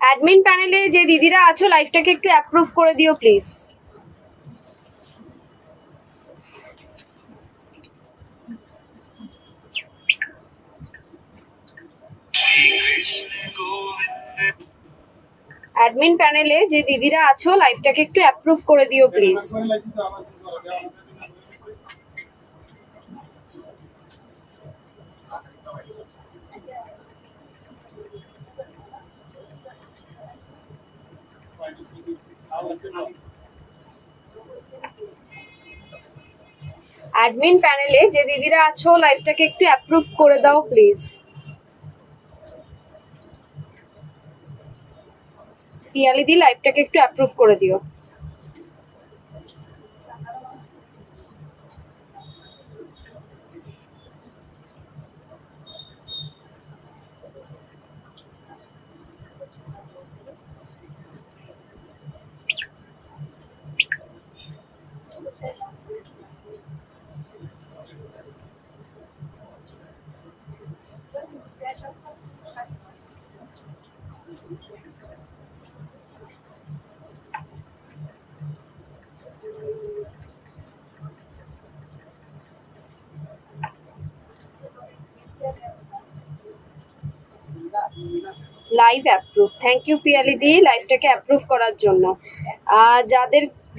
Admin প্যানেলে যে দিদিরা আছো লাইভটাকে একটু অ্যাপ্রুভ করে দিও প্লিজ। অ্যাডমিন প্যানেলে যে দিদিরা আছো লাইভটাকে একটু অ্যাপ্রুভ করে দিও প্লিজ। অ্যাডমিন প্যানেলে যে দিদিরা আছো লাইভটাকে একটু অ্যাপ্রুভ করে দাও প্লিজ। পিয়ালিদি লাইভটাকে একটু অ্যাপ্রুভ করে দিও। লাইভ অ্যাপ্রুভ, থ্যাংক ইউ পিয়ালিদি লাইভটাকে অ্যাপ্রুভ করার জন্য।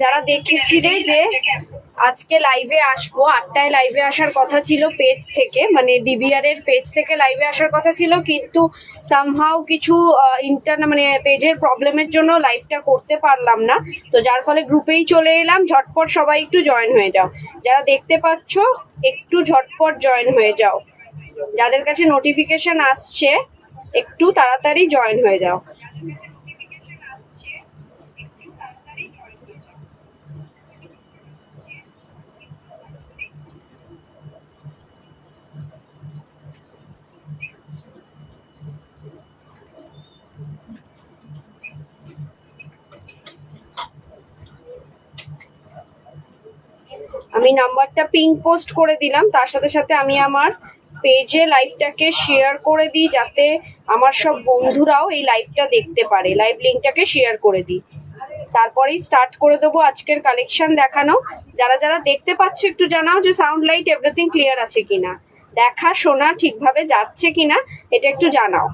যারা দেখেছিলে যে আজকে লাইভে আসবো 8টায় লাইভে আসার কথা ছিল পেজ থেকে, মানে ডিবিআর এর পেজ থেকে লাইভে আসার কথা ছিল, কিন্তু সামহাও কিছু মানে পেজের প্রবলেমের জন্য লাইভটা করতে পারলাম না, তো যার ফলে গ্রুপেই চলে এলাম। ঝটপট সবাই একটু জয়েন হয়ে যাও, যারা দেখতে পাচ্ছ একটু ঝটপট জয়েন হয়ে যাও, যাদের কাছে নোটিফিকেশন আসছে একটু তাড়াতাড়ি জয়েন হয়ে যাও। আমি নাম্বারটা পিং পোস্ট করে দিলাম, তার সাথে সাথে আমি আমার পেজে লাইভটাকে শেয়ার করে দিই যাতে আমার সব বন্ধুরাও এই লাইভটা দেখতে পারে। লাইভ লিঙ্কটাকে শেয়ার করে দিই, তারপরেই স্টার্ট করে দেবো আজকের কালেকশন দেখানো। যারা যারা দেখতে পাচ্ছ একটু জানাও যে সাউন্ড লাইট এভরিথিং ক্লিয়ার আছে কিনা, দেখা শোনা ঠিকভাবে যাচ্ছে কিনা এটা একটু জানাও।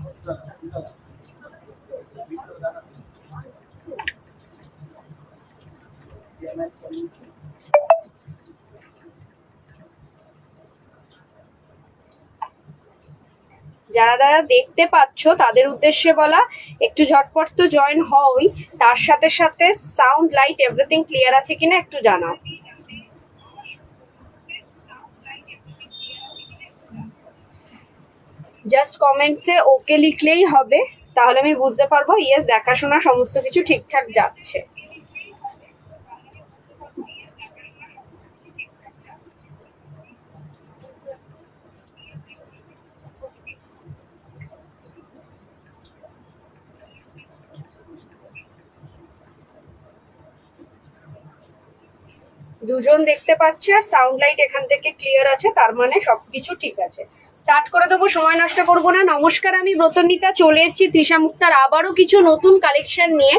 যারা যারা দেখতে পাচ্ছ তাদের উদ্দেশ্যে বলা, একটু ঝটপট তো জয়েন হওই, তার সাথে সাথে সাউন্ড লাইট এভরিথিং ক্লিয়ার আছে কিনা একটু জানাও। জাস্ট কমেন্টসে ওকে লিখলেই হবে, তাহলে আমি বুঝতে পারবো ইয়েস দেখাশোনা সমস্ত কিছু ঠিকঠাক যাচ্ছে। দুজন দেখতে পাচ্ছে আর সাউন্ড লাইট এখান থেকে ক্লিয়ার আছে, তার মানে সবকিছু ঠিক আছে। স্টার্ট করে দেবো, সময় নষ্ট করবো না। নমস্কার, আমি ব্রতনীতা, চলে এসেছি তৃষা মুক্তার আবারও কিছু নতুন কালেকশন নিয়ে।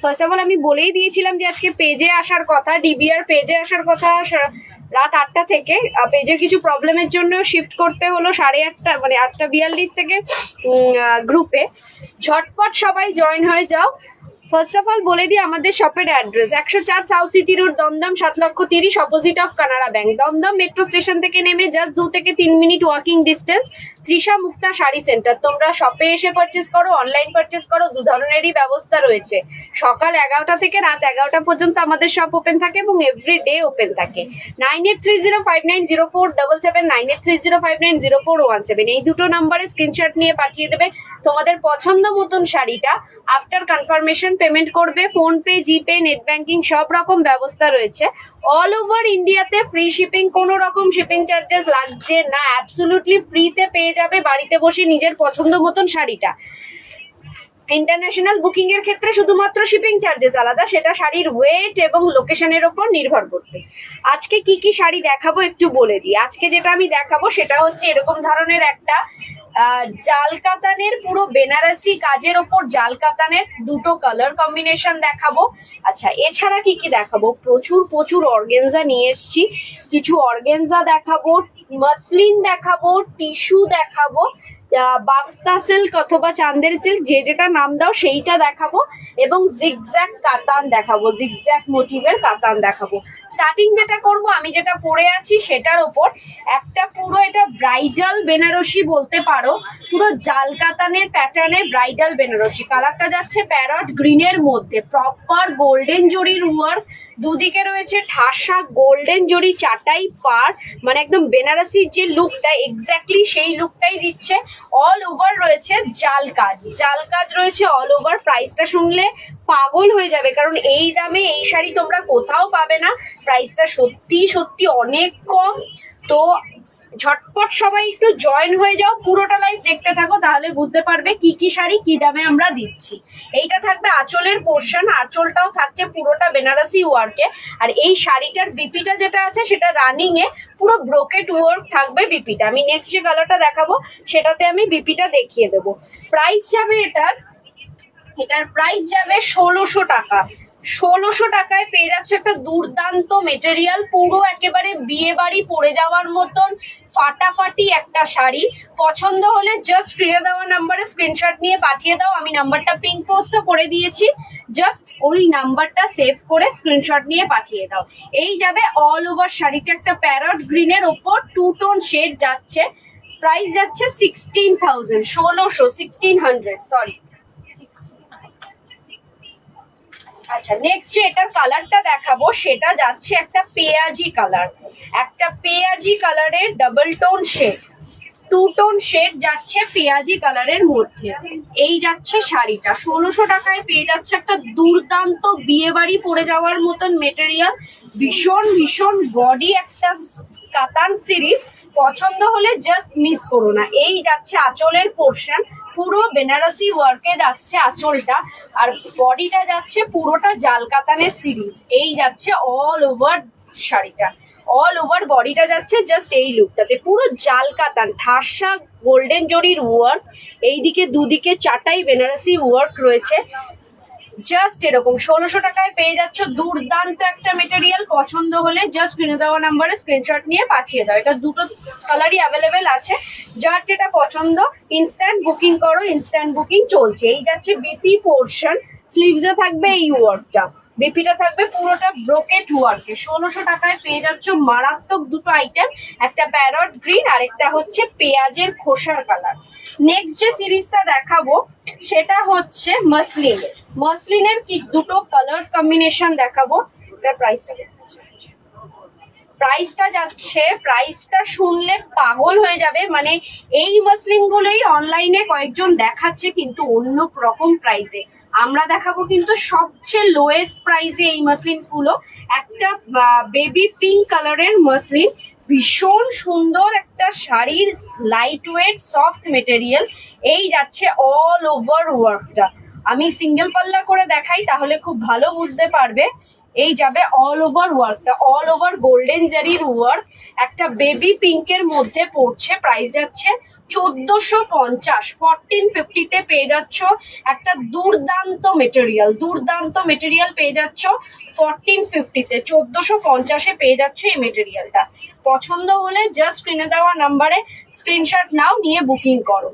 ফার্স্ট অফ অল আমি বলেই দিয়েছিলাম যে আজকে পেজে আসার কথা, ডিবিআর পেজে আসার কথা রাত 8টা থেকে। পেজের কিছু প্রবলেমের জন্য শিফট করতে হলো 8:30, মানে 8:42 থেকে গ্রুপে। ঝটপট সবাই জয়েন হয়ে যাও। ফার্স্ট অফ অল বলে দিই আমাদের শপের address, 104 south city road, Dumdum, 7,30,000, opposite of Canara bank. Dumdum metro station থেকে নেমে জাস্ট 2 থেকে 3 minute walking distance, Trisha Mukta saree centre. তোমরা শপে এসে পারচেস করো, অনলাইন পারচেস করো, দু ধরনেরই ব্যবস্থা রয়েছে। সকাল 11টা থেকে রাত 11টা পর্যন্ত আমাদের শপ ওপেন থাকে এবং এভরিডে ওপেন থাকে। 9830590477, 9830590417, এই দুটো নাম্বারে স্ক্রিনশট নিয়ে পাঠিয়ে দেবে তোমাদের পছন্দ মতন শাড়িটা। আফটার কনফার্মেশন পেমেন্ট করবে, ফোনপে, জিপে, নেট ব্যাংকিং সব রকম ব্যবস্থা রয়েছে। অল ওভার ইন্ডিয়াতে ফ্রি শিপিং, কোনো রকম শিপিং চার্জেস লাগছে না, অ্যাবসলিউটলি ফ্রিতে পেয়ে যাবে বাড়িতে বসে নিজের পছন্দ মতন শাড়িটা। ইন্টারন্যাশনাল বুকিং এর ক্ষেত্রে শুধুমাত্র শিপিং চার্জেস আলাদা, সেটা শাড়ির ওয়েট এবং লোকেশনের ওপর নির্ভর করবে। আজকে কি কি শাড়ি দেখাবো একটু বলে দিই। আজকে যেটা আমি দেখাবো সেটা হচ্ছে এরকম ধরনের একটা জাল কাতানের, পুরো বেনারসি কাজের ওপর জাল কাতানের দুটো কালার কম্বিনেশন দেখাবো। আচ্ছা, এছাড়া কি কি দেখাবো, প্রচুর প্রচুর অর্গেনজা নিয়ে এসছি। কিছু অর্গেনজা দেখাবো, মসলিন দেখাবো, টিস্যু দেখাবো, বাফতা সিল্ক অথবা চান্দের সিল্ক, যে যেটা নাম দাও সেইটা দেখাবো, এবং জিগজ্যাগ কাতান দেখাবো, জিগজ্যাগ মোটিভের কাতান দেখাবো। স্টার্টিং যেটা করব, আমি যেটা পরে আছি সেটার ওপর একটা পুরো, এটা ব্রাইডাল বেনারসি বলতে পারো, পুরো জাল কাতানের প্যাটার্নের ব্রাইডাল বেনারসি। কালারটা যাচ্ছে প্যারট গ্রিনের মধ্যে, প্রপার গোল্ডেন জরির ওয়ার্ক, দুদিকে রয়েছে ঠাসা গোল্ডেন জরি চাটাই পার, মানে একদম বেনারসির যে লুকটা এক্স্যাক্টলি সেই লুকটাই দিচ্ছে। অল ওভার রয়েছে জাল কাজ, জাল কাজ রয়েছে অল ওভার। প্রাইসটা শুনলে পাগল হয়ে যাবে, কারণ এই দামে এই শাড়ি তোমরা কোথাও পাবে না। প্রাইসটা সত্যি সত্যি অনেক কম। তো ঝটপট সবাই একটু জয়েন হয়ে যাও, পুরোটা লাইভ দেখতে থাকো, তাহলে বুঝতে পারবে কি কি শাড়ি কি দামে আমরা দিচ্ছি। এইটা থাকবে আঁচলের পোর্শন, আঁচলটাও থাকছে পুরোটা বেনারসি ওয়ার্কে। আর এই শাড়িটার বিপিটা যেটা আছে সেটা রানিং এ পুরো ব্রোকেট ওয়ার্ক থাকবে বিপিটা। আমি নেক্সট যে কালারটা দেখাবো সেটাতে আমি বিপিটা দেখিয়ে দেবো। প্রাইস যাবে এটার প্রাইস যাবে 1600 টাকা। 1600 টাকায় পেয়ে যাচ্ছে একটা দুর্দান্ত মেটেরিয়াল, পুরো একেবারে বিয়ে বাড়ি পরে যাওয়ার মতন ফাটাফাটি একটা শাড়ি। পছন্দ হলে জাস্ট স্ক্রিনে দেওয়া নাম্বারে স্ক্রিনশট নিয়ে পাঠিয়ে দাও। আমি নাম্বারটা পিঙ্ক পোস্টও করে দিয়েছি, জাস্ট ওই নাম্বারটা সেভ করে স্ক্রিনশট নিয়ে পাঠিয়ে দাও। এই যাবে অল ওভার শাড়িটা, একটা প্যারট গ্রিনের ওপর টু টোন শেড যাচ্ছে। প্রাইস যাচ্ছে 16,000, 1600 সরি। আচ্ছা, নেক্সট যে এটার কালারটা দেখাবো সেটা যাচ্ছে একটা পেঁয়াজি কালার, একটা পেঁয়াজি কালারের double tone shade, two tone shade যাচ্ছে পেঁয়াজি কালারের মধ্যে। এই যাচ্ছে শাড়িটা 1600 টাকায় পেয়ে যাচ্ছে একটা দুর্দান্ত বিয়ে বাড়ি পরে যাওয়ার মতন মেটেরিয়াল, ভীষণ ভীষণ বডি একটা কাতান সিরিজ। পছন্দ হলে জাস্ট মিস করো না। এই যাচ্ছে আঁচলের পোর্শন, পুরো বেনারসি ওয়ার্কে যাচ্ছে আঁচলটা, আর বডিটা যাচ্ছে পুরোটা জাল কাতানের সিরিজ। এই যাচ্ছে অল ওভার শাড়িটা, অল ওভার বডিটা যাচ্ছে জাস্ট এই লুকটাতে, পুরো জাল কাতান ঠাসা গোল্ডেন জরির ওয়ার্ক, এইদিকে দুদিকে চাটাই বেনারসি ওয়ার্ক রয়েছে। জাস্ট এরকম 1600 টাকায় পেয়ে যাচ্ছ দুর্দান্ত একটা মেটেরিয়াল। পছন্দ হলে জাস্ট স্ক্রিনে দেওয়া নাম্বারে স্ক্রিনশট নিয়ে পাঠিয়ে দাও। এটা দুটো কালারই অ্যাভেলেবেল আছে, যার যেটা পছন্দ ইনস্ট্যান্ট বুকিং করো, ইনস্ট্যান্ট বুকিং চলছে। এই যাচ্ছে বিপি পোর্শন, স্লিভসে থাকবে এই ওয়ার্কটা, বিপিটা থাকবে পুরোটা ব্রোকেট ওয়ার্কে। 1600 টাকায় পেয়ে যাচ্ছ মারাত্মক দুটো আইটেম, একটা প্যারট গ্রিন আর একটা হচ্ছে পেঁয়াজের খোসার কালার। নেক্সট যে সিরিজটা দেখাবো সেটা হচ্ছে মসলিন, মসলিনের কি দুটো কালার কম্বিনেশন দেখাবো। এটার প্রাইসটা যাচ্ছে, প্রাইসটা শুনলে পাগল হয়ে যাবে, মানে এই মসলিন গুলোই অনলাইনে কয়েকজন দেখাচ্ছে কিন্তু অন্য রকম প্রাইসে। আমরা দেখাবো কিন্তু সবচেয়ে লোয়েস্ট প্রাইসে এই মসলিন গুলো। একটা বেবি পিঙ্ক কালারের মসলিন, ভীষণ সুন্দর একটা শাড়ির লাইট ওয়েট সফট মেটেরিয়াল। এই যাচ্ছে অল ওভার ওয়ার্কটা, আমি সিঙ্গেল পাল্লা করে দেখাই তাহলে খুব ভালো বুঝতে পারবে। এই যাবে অল ওভার ওয়ার্কটা, অল ওভার গোল্ডেন জারির ওয়ার্ক, একটা বেবি পিঙ্কের মধ্যে পড়ছে। প্রাইস যাচ্ছে 1450, 1450 পেয়ে যাচ্ছ একটা দুর্দান্ত মেটেরিয়াল, দুর্দান্ত মেটেরিয়াল পেয়ে যাচ্ছ 1450, 1450 পেয়ে যাচ্ছ এই মেটেরিয়ালটা। পছন্দ হলে জাস্ট স্ক্রিনে দেওয়া নাম্বারে স্ক্রিনশট নাও, নিয়ে বুকিং করো।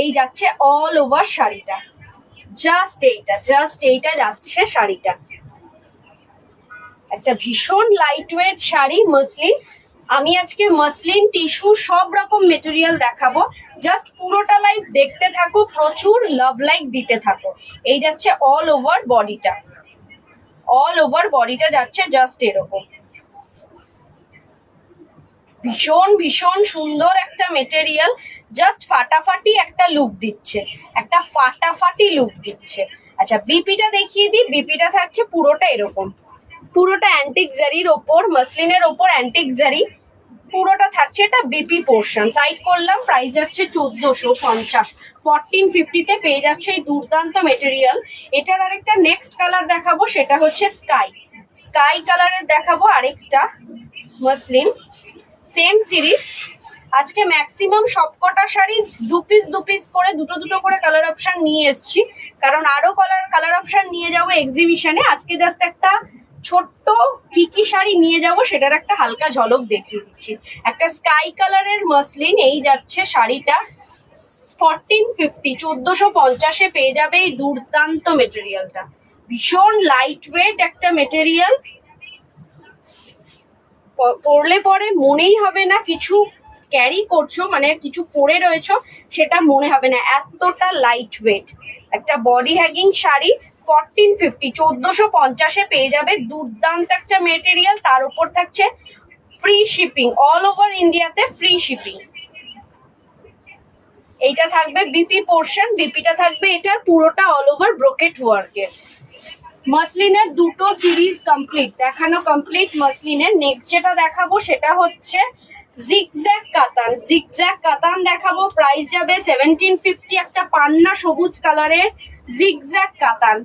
এই যাচ্ছে অল ওভার শাড়িটা, জাস্ট এইটা যাচ্ছে শাড়িটা, একটা ভীষণ লাইট ওয়েট শাড়ি মসলিন। আমি আজকে মসলিন টিস্যু সব রকম মেটেরিয়াল দেখাবো, জাস্ট পুরোটা লাইভ দেখতে থাকো, প্রচুর লাভ লাইক দিতে থাকো। এই যাচ্ছে অল ওভার বডিটা, অল ওভার বডিটা যাচ্ছে জাস্ট এরকম, ভীষণ ভীষণ সুন্দর একটা মেটেরিয়াল, জাস্ট ফাটাফাটি একটা লুক দিচ্ছে, একটা ফাটাফাটি লুক দিচ্ছে। আচ্ছা, বিপিটা দেখিয়ে দিই। বিপিটা থাকছে পুরোটা এরকম, পুরোটা অ্যান্টিক জারির ওপর, মসলিনের ওপর অ্যান্টিক জারি, পুরোটা থাকছে, এটা বিপি পোর্শন। সাইড করলাম, প্রাইস যাচ্ছে 1450। 1450-তে পেয়ে যাচ্ছে এই দুর্দান্ত মেটেরিয়াল। এটার আরেকটা নেক্সট কালার দেখাবো, সেটা হচ্ছে স্কাই কালারের দেখাবো আরেকটা মসলিন, সেম সিরিজ। আজকে ম্যাক্সিমাম সবকটা শাড়ি দু পিস করে দুটো করে কালার অপশন নিয়ে এসছি, কারণ আরো কালার অপশন নিয়ে যাবো এক্সিবিশনে। আজকে জাস্ট একটা ছোট্ট কি শাড়ি নিয়ে যাব সেটার একটা হালকা ঝলক দেখিয়ে দিচ্ছি। একটা স্কাই কালারের মসলিন, এই যাচ্ছে শাড়িটা 1450, 1450-এ পেয়ে যাবে এই দুর্দান্ত মেটেরিয়ালটা। ভীষণ লাইট ওয়েট একটা মেটেরিয়াল, পরলে পরে মনেই হবে না কিছু ক্যারি করছো, মানে কিছু পরে রয়েছো সেটা মনে হবে না, এতটা লাইট ওয়েট একটা বডি হ্যাগিং শাড়ি। 1450, 1450-এ পেয়ে যাবে দুর্দান্ত একটা মেটেরিয়াল। তার উপর থাকছে ফ্রি শিপিং, অল ওভার ইন্ডিয়াতে ফ্রি শিপিং। এইটা থাকবে বিপি পোর্শন, বিপিটা থাকবে এটার পুরোটা অল ওভার ব্রোকেট ওয়ার্কের। মসলিনের দুটো সিরিজ কমপ্লিট দেখানো, কমপ্লিট মসলিনের। নেক্সট যেটা দেখাবো সেটা হচ্ছে জিগজ্যাগ কাতান দেখাবো। প্রাইস যাবে 1750, একটা পান্না সবুজ কালারের জিগজ্যাগ কাতান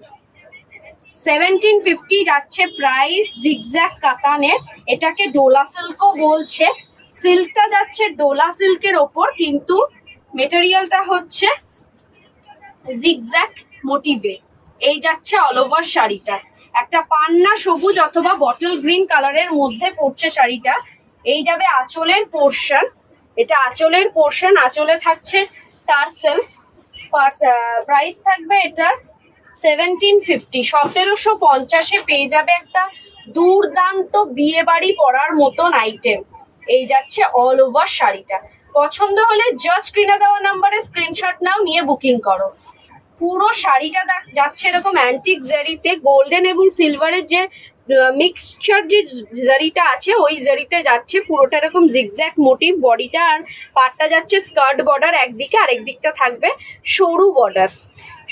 1750 যাচ্ছে প্রাইস জিগজ্যাগ কাতানের। এটাকে ডোলা সিল্কও বলছে, সিল্কটা যাচ্ছে ডোলা সিল্কের ওপর, কিন্তু মেটেরিয়ালটা হচ্ছে জিগজ্যাগ মোটিভে। এই যাচ্ছে অল ওভার শাড়িটা, একটা পান্না সবুজ অথবা বটল গ্রিন কালারের মধ্যে পড়ছে শাড়িটা। এই যাবে আঁচলের পোর্শন, এটা আঁচলের পোর্শন, আঁচলে থাকছে টার্সেল। প্রাইস থাকবে এটা 1750, 1750-এ পেয়ে যাবে একটা দুর্দান্ত বিয়ে বাড়ি পরার মতন আইটেম। এই যাচ্ছে অল ওভার শাড়িটা। পছন্দ হলে জাস্ট স্ক্রিনে দেওয়া নাম্বারে স্ক্রিনশট নাও, নিয়ে বুকিং করো। পুরো শাড়িটা যাচ্ছে এরকম অ্যান্টিক জারিতে, গোল্ডেন এবং সিলভারের যে মিক্সচার যে জারিটা আছে ওই জারিতে যাচ্ছে, পুরোটা এরকম জিগজ্যাগ মোটিভ। বডিটা আর পাড়টা যাচ্ছে স্কার্ট বর্ডার একদিকে, আর একদিকটা থাকবে সরু বর্ডার,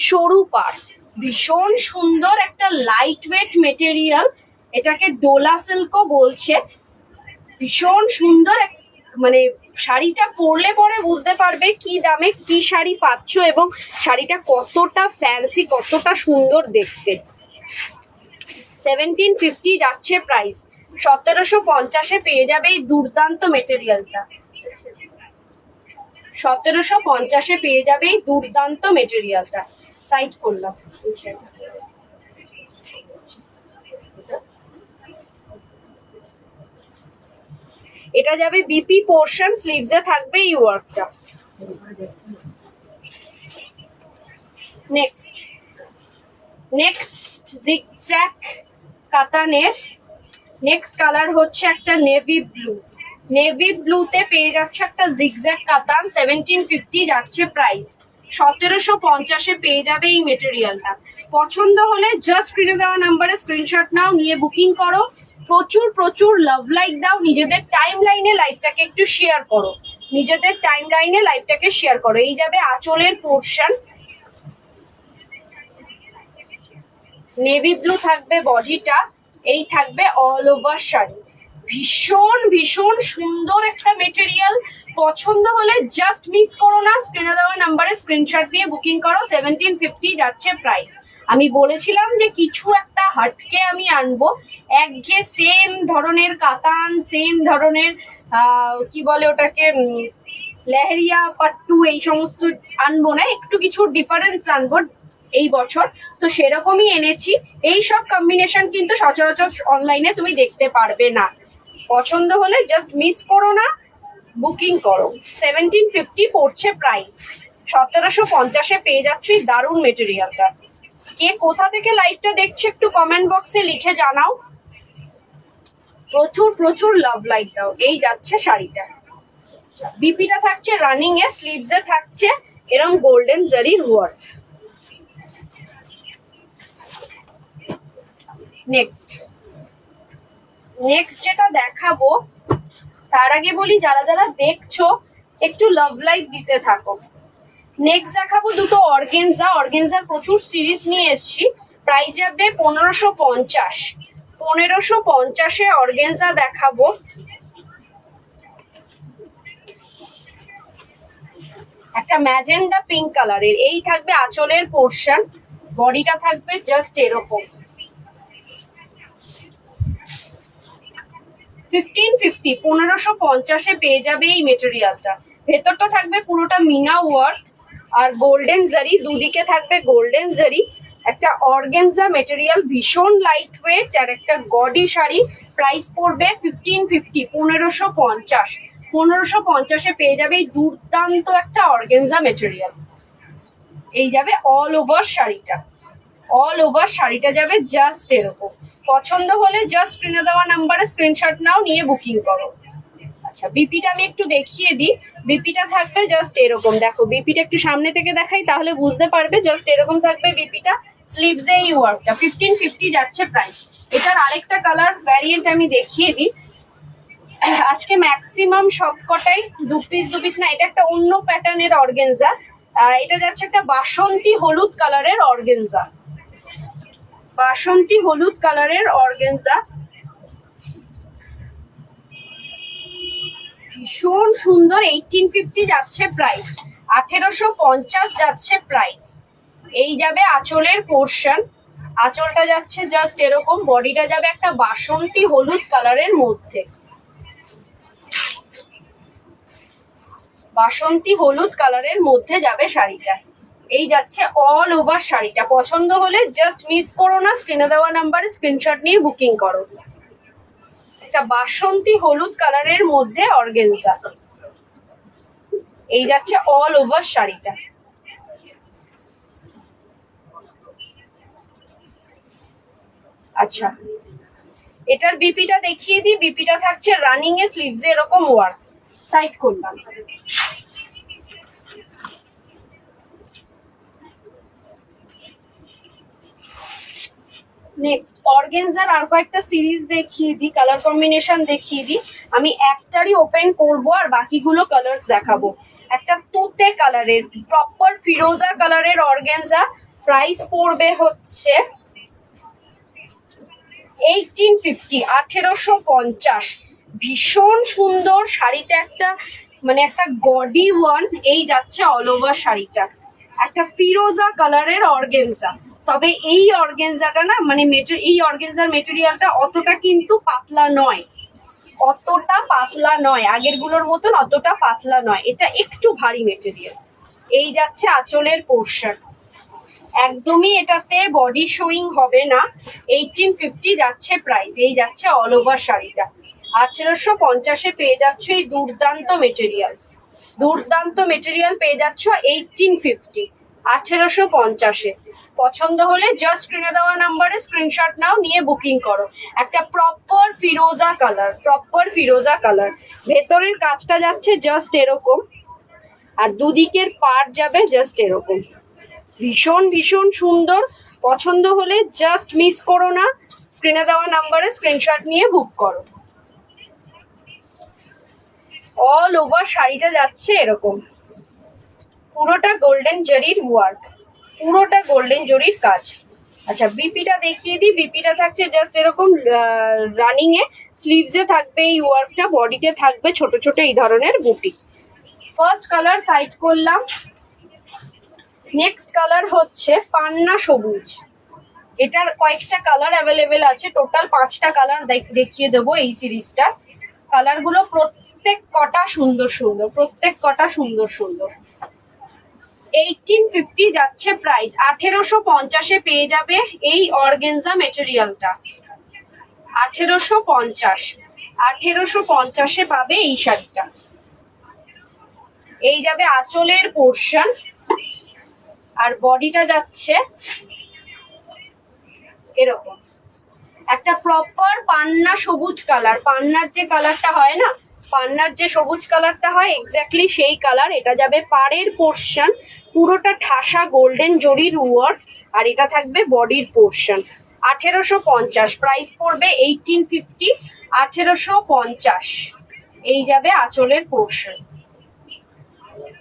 সরু পাড়। ভীষণ সুন্দর একটা লাইট ওয়েট মেটেরিয়াল, এটাকে ডোলা সিল্কও বলছে। ভীষণ সুন্দর, মানে শাড়িটা পরলে পরে বুঝতে পারবে কি দামে কি শাড়ি পাচ্ছ এবং শাড়িটা কতটা ফ্যান্সি, কতটা সুন্দর দেখতে। 1750 যাচ্ছে প্রাইস, 1750-এ পেয়ে যাবে এই দুর্দান্ত মেটেরিয়ালটা। 1750-এ পেয়ে যাবে এই দুর্দান্ত মেটেরিয়ালটা। সাইড করলাম। এটা যাবে বিপি পোর্শন, স্লিভসে থাকবে এই ওয়ার্কটা। নেক্সট জিগজ্যাগ কাতানের নেক্সট কালার হচ্ছে একটা নেভি ব্লু। নেভি ব্লুতে পেয়ে যাচ্ছে একটা জিগজ্যাগ কাতান, 1750 যাচ্ছে প্রাইস। 1750-এ পেয়ে যাবে এই মেটেরিয়ালটা। পছন্দ হলে জাস্ট স্ক্রিনে দেওয়া নাম্বারে স্ক্রিনশট নাও, নিয়ে বুকিং করো। প্রচুর লাভ লাইক দাও, নিজেদের টাইম লাইনে লাইভটাকে একটু শেয়ার করো, নিজেদের টাইম লাইনে লাইভটাকে শেয়ার করো। এই যাবে আঁচলের পোর্শন, নেভি ব্লু থাকবে বডিটা, এই থাকবে অল ওভার শাড়ি। ভীষণ সুন্দর একটা মেটেরিয়াল। পছন্দ হলে জাস্ট মিস করো না, স্ক্রিনে দেওয়া নাম্বারে স্ক্রিনশট দিয়ে বুকিং করো। 1750 যাচ্ছে প্রাইস। আমি বলেছিলাম যে কিছু একটা হাটকে আমি আনবো, একঘেয়ে সেম ধরনের কাতান, সেম ধরনের কি বলে ওটাকে লেহেরিয়া পাট্টু, এই সমস্ত আনবো না, একটু কিছু ডিফারেন্স আনবো এই বছর। তো সেরকমই এনেছি। এই সব কম্বিনেশন কিন্তু সচরাচর অনলাইনে তুমি দেখতে পারবে না। পছন্দ হলে জাস্ট মিস করো না, বুকিং করো। 1750 পড়ছে প্রাইস, 1750-এ পেয়ে যাচ্ছ এই দারুণ মেটেরিয়ালটা। কে কোথা থেকে লাইভটা দেখছো একটু কমেন্ট বক্সে লিখে জানাও। প্রচুর লাভ লাইক দাও। এই যাচ্ছে শাড়িটা, বিপিটা থাকছে রানিং এ, স্লিভসে থাকছে এরকম গোল্ডেন জারির ওয়ার্ক। নেক্সট যেটা দেখাবো তার আগে বলি, যারা দেখছো একটু লাভ লাইক দিতে থাকো। নেক্সট দেখাবো দুটো অর্গেনজার প্রচুর সিরিজ নিয়ে এসছি। প্রাইস যাবে 1550। 1550-এ অর্গেনজা দেখাবো। একটা ম্যাজেন্ডা পিঙ্ক কালারের, এই থাকবে আঁচলের পোর্শন, বডিটা থাকবে জাস্ট এরকম। 1550 1550-এ পেয়ে যাবে এই মেটেরিয়ালটা। ভেতরটা থাকবে পুরোটা মিনা ওয়ার্ক আর গোল্ডেন জারি, দুদিকে থাকবে গোল্ডেন জারি। একটা অর্গেনজা মেটেরিয়াল, ভীষণ লাইট ওয়েট আর একটা গডি শাড়ি। প্রাইস পড়বে 1550 1550। 1550-এ পেয়ে যাবে এই দুর্দান্ত একটা অর্গেনজা মেটেরিয়াল। এই যাবে অল ওভার শাড়িটা, অল ওভার শাড়িটা যাবে জাস্ট এরকম। পছন্দ হলে জাস্ট স্ক্রিনে দেওয়া নাম্বারে স্ক্রিনশট নাও, নিয়ে বুকিং করো। আচ্ছা, বিপিটা আমি একটু দেখিয়ে দিই। বিপিটা থাকবে জাস্ট এরকম, দেখো বিপিটা একটু সামনে থেকে দেখাই তাহলে বুঝতে পারবে। জাস্ট এরকম থাকবে বিপিটা, স্লিভসে এই ওয়ার্কটা। 1550 যাচ্ছে প্রাইস। এটার আরেকটা কালার ভ্যারিয়েন্ট আমি দেখিয়ে দিই। আজকে ম্যাক্সিমাম সবকটাই দু পিস না, এটা একটা অন্য প্যাটার্নের অর্গেনজা। এটা যাচ্ছে একটা বাসন্তী হলুদ কালারের অর্গেনজা, বাসন্তী হলুদ কালারের অর্গেনজা। ভীষণ সুন্দর। 1850 যাচ্ছে প্রাইস, 1850 যাচ্ছে প্রাইস। এই যাবে আঁচলের পোর্শন, আঁচলটা যাচ্ছে জাস্ট এরকম, বডিটা যাবে একটা বাসন্তী হলুদ কালারের মধ্যে, বাসন্তী হলুদ কালারের মধ্যে যাবে শাড়িটা। এই যাচ্ছে অল ওভার শাড়িটা। পছন্দ হলে জাস্ট মিস করো না, স্ক্রিনে দেওয়া নাম্বারে স্ক্রিনশট নিয়ে বুকিং করো। একটা বাসন্তী হলুদ কালারের মধ্যে অর্গেনজা, এই যাচ্ছে অল ওভার শাড়িটা। আচ্ছা, এটার বিপিটা দেখিয়ে দিই। বিপিটা থাকছে রানিং এ, স্লিভসে এরকম ওয়ার্ক। সাইড করলাম। নেক্সট অর্গেনজার আর কয়েকটা সিরিজ দেখিয়ে দিই, কালার কম্বিনেশন দেখিয়ে দিই। আমি একটারই ওপেন করব আর বাকিগুলো কালার্স দেখাবো। একটা তুতে কালারের প্রপার ফিরোজা কালারের অর্গেনজা, প্রাইস পড়বে হচ্ছে 1850 1850। ভীষণ সুন্দর শাড়িটা, একটা মানে একটা গডি ওয়ান। এই যাচ্ছে অল ওভার শাড়িটা, একটা ফিরোজা কালারের অর্গেনজা। তবে এই অর্গেনজাটা না মানে এই অর্গেনজার মেটেরিয়ালটা অতটা কিন্তু পাতলা নয়, অতটা পাতলা নয়, আগের গুলোর মতন অতটা পাতলা নয়, এটা একটু ভারী মেটেরিয়াল। এই যাচ্ছে আঁচলের পোর্শন, একদমই এটাতে বডি শোয়িং হবে না। 1850 যাচ্ছে প্রাইস। এই যাচ্ছে অল ওভার শাড়িটা। 1850-এ পেয়ে যাচ্ছ এই দুর্দান্ত মেটেরিয়াল, দুর্দান্ত মেটেরিয়াল পেয়ে যাচ্ছ 1850 1850-এ। পছন্দ হলে জাস্ট স্ক্রিনে দেওয়া নাম্বারে স্ক্রিনশট নাও, নিয়ে বুকিং করো। একটা প্রপার ফিরোজা কালার, প্রপার ফিরোজা কালার। ভেতরের কাজটা যাচ্ছে জাস্ট এরকম আর দুদিকের পার্ট যাবে জাস্ট এরকম। ভীষণ ভীষণ সুন্দর। পছন্দ হলে জাস্ট মিস করো না, স্ক্রিনে দেওয়া নাম্বারে স্ক্রিনশট নিয়ে বুক করো। অল ওভার শাড়িটা যাচ্ছে এরকম, পুরোটা গোল্ডেন জরির ওয়ার্ক, পুরোটা গোল্ডেন জরির কাজ। আচ্ছা, বিপিটা দেখিয়ে দিই। বিপিটা থাকছে জাস্ট এরকম রানিং এ, স্লিভসে থাকবে এই ওয়ার্কটা, বডিতে থাকবে ছোট ছোট এই ধরনের বুটি। ফার্স্ট কালার সাইড করলাম। নেক্সট কালার হচ্ছে পান্না সবুজ। এটার কয়েকটা কালার অ্যাভেলেবেল আছে, টোটাল 5টা কালার দেখিয়ে দেবো এই সিরিজটা। কালারগুলো প্রত্যেক কটা সুন্দর সুন্দর, প্রত্যেক কটা সুন্দর সুন্দর। 1850 যাচ্ছে প্রাইস। 1850-এ পেয়ে যাবে এই অর্গেনজা মেটেরিয়ালটা। 1850 1850-এ পাবে এই শাড়িটা। এই যাবে আঁচলের পোর্শন আর বডিটা যাচ্ছে এরকম একটা প্রপার পান্না সবুজ কালার। পান্নার যে কালারটা হয় না, পান্নার যে সবুজ কালারটা হয় এক্স্যাক্টলি সেই কালার। এটা যাবে পাড়ের পোর্শন, পুরোটা ঠাসা গোল্ডেন জরির ওয়ার্ক আর এটা থাকবে বডির পোর্শন। 1850, প্রাইস পড়বে 1850 1850। এই যাবে আঁচলের পোর্শন।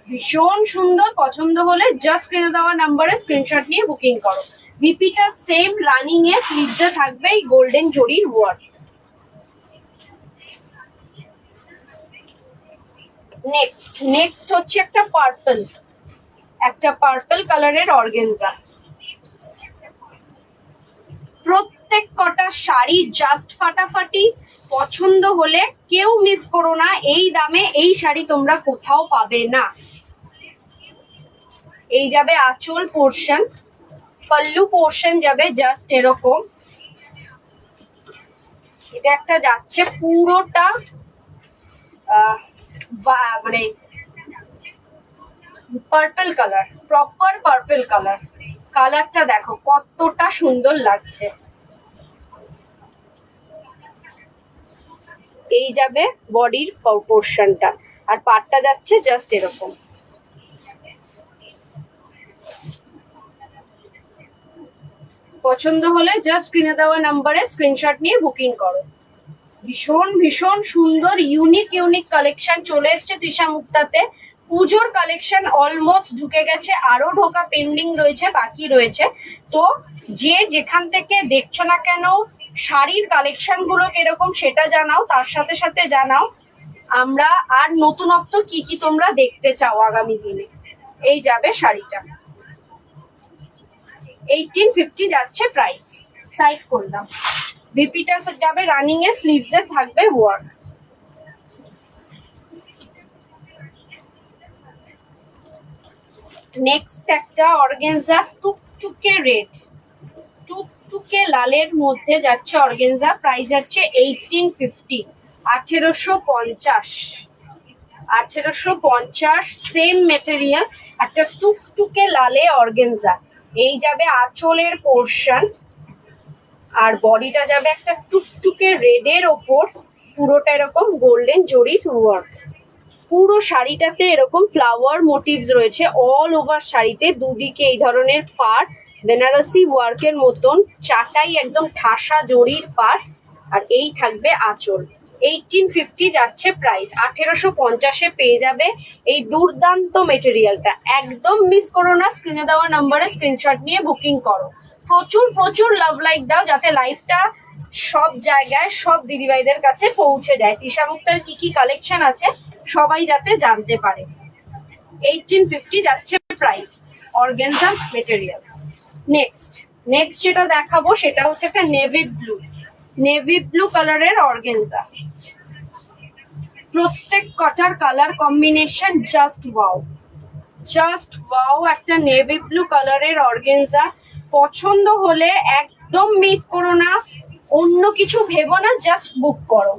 ভীষণ সুন্দর। পছন্দ হলে জাস্ট স্ক্রিনে দেওয়া নাম্বারে স্ক্রিনশট নিয়ে বুকিং করো। বিপিটা সেম রানিং এ, স্লিভসে থাকবে এই গোল্ডেন জরির ওয়ার্ক। নেক্সট হচ্ছে একটা পার্পল। একটা পার্পল কালারের অর্গেনজা। প্রত্যেক কটা শাড়ি জাস্ট ফাটাফাটি, পছন্দ হলে কেউ মিস করো না। এই দামে এই শাড়ি তোমরা কোথাও পাবে না। এই যাবে আঁচল পোর্শন, পল্লু পোর্শন যাবে জাস্ট এরকম। এটা একটা যাচ্ছে পুরোটা মানে purple colour, proper purple colour. কালারটা দেখো কতটা সুন্দর লাগছে। এই যাবে বডির পোর্শনটা, আর পাটটা যাচ্ছে জাস্ট এরকম। পছন্দ হলে জাস্ট স্ক্রিনে দেওয়া নাম্বারে স্ক্রিনশট নিয়ে বুকিং করো। ভীষণ ভীষণ সুন্দর ইউনিক ইউনিক কালেকশন চলে এসছে তৃষা মুক্তাতে। পুজোর কালেকশন অলমোস্ট ঢুকে গেছে, আরো ঢোকা পেন্ডিং রয়েছে, বাকি রয়েছে। তো যে যেখান থেকে দেখছো না কেন শাড়ির কালেকশন গুলো কিরকম সেটা জানাও, তার সাথে সাথে জানাও আমরা আর নতুনত্ব কি কি তোমরা দেখতে চাও আগামী দিনে। এই যাবে শাড়িটা 1850 যাচ্ছে প্রাইস। সাইড করলাম। বিপিটা যাবে রানিং এ, স্লিভস এ থাকবে ওয়ার্ক। নেক্সট একটা অর্গানজা টুকটুকে রেড, টুকটুকে লালের মধ্যে যাচ্ছে অর্গানজা। প্রাইস যাচ্ছে 1850, 1850, 1850। সেম মেটেরিয়াল, একটা টুকটুকে লালে অর্গানজা। এই যাবে আঁচলের পোর্শন, আর বডিটা যাবে একটা টুকটুকে রেডের ওপর, পুরোটা এরকম গোল্ডেন জরির ওয়ার্ক। পুরো শাড়িটাতে এরকম ফ্লাওয়ার মোটিভস রয়েছে অল ওভার শাড়িতে। দুদিকে এই ধরনের পাড়, বেনারসি ওয়ার্কের মতন চাটাই একদম ঠাসা জরির পাড়, আর এই থাকবে আঁচল। 1850 যাচ্ছে প্রাইস। 1850-এ পেয়ে যাবে এই দুর্দান্ত মেটেরিয়ালটা। একদম মিস করো না, স্ক্রিনে দেওয়া নাম্বারে স্ক্রিনশট নিয়ে বুকিং করো। প্রচুর প্রচুর লাভ লাইক দাও যাতে লাইফটা সব জায়গায় সব দিদিভাইদের কাছে পৌঁছে যায়। তৃষা মুক্তার কি কি কালেকশন আছে সবাই যাতে জানতে পারে। 1850 যাচ্ছে প্রাইস, অর্গানজা মেটেরিয়াল। নেক্সট যেটা দেখাবো সেটা হচ্ছে একটা নেভি ব্লু কালারের অর্গানজা। প্রত্যেক কটার কালার কম্বিনেশন জাস্ট ওয়াও। একটা নেভি ব্লু কালারের অর্গানজা পছন্দ হলে একদম মিস করো না, অন্য কিছু ভেবো না, জাস্ট বুক করো।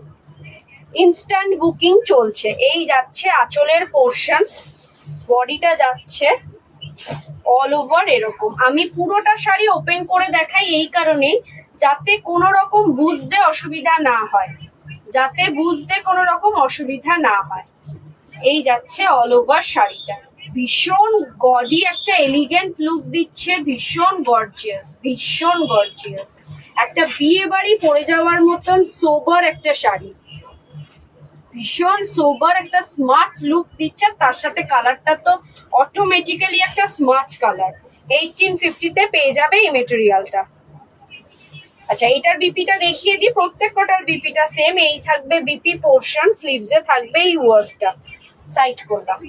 ইনস্ট্যান্ট বুকিং চলছে। এই যাচ্ছে আঁচলের পোর্শন, বডিটা যাচ্ছে অল ওভার এরকম। আমি পুরোটা শাড়ি ওপেন করে দেখাই এই কারণেই যাতে কোনো রকম বুঝতে অসুবিধা না হয়, এই যাচ্ছে অল ওভার শাড়িটা। ভীষণ গডি একটা এলিগেন্ট লুক দিচ্ছে, ভীষণ গর্জিয়াস। একটা বিয়ে বাড়ি পরে যাওয়ার মতন সোবার একটা শাড়ি, ভীষণ সোবার একটা স্মার্ট লুক দিচ্ছে। তার সাথে কালারটা তো অটোমেটিক্যালি একটা স্মার্ট কালার। 1850-তে পেয়ে যাবে এই মেটেরিয়ালটা। আচ্ছা, এটার বিপিটা দেখিয়ে দিই। প্রত্যেক কটার বিপিটা সেম। এই থাকবে বিপি পোর্শন, স্লিভসে থাকবে এই ওয়ার্কটা। সাইড করলাম।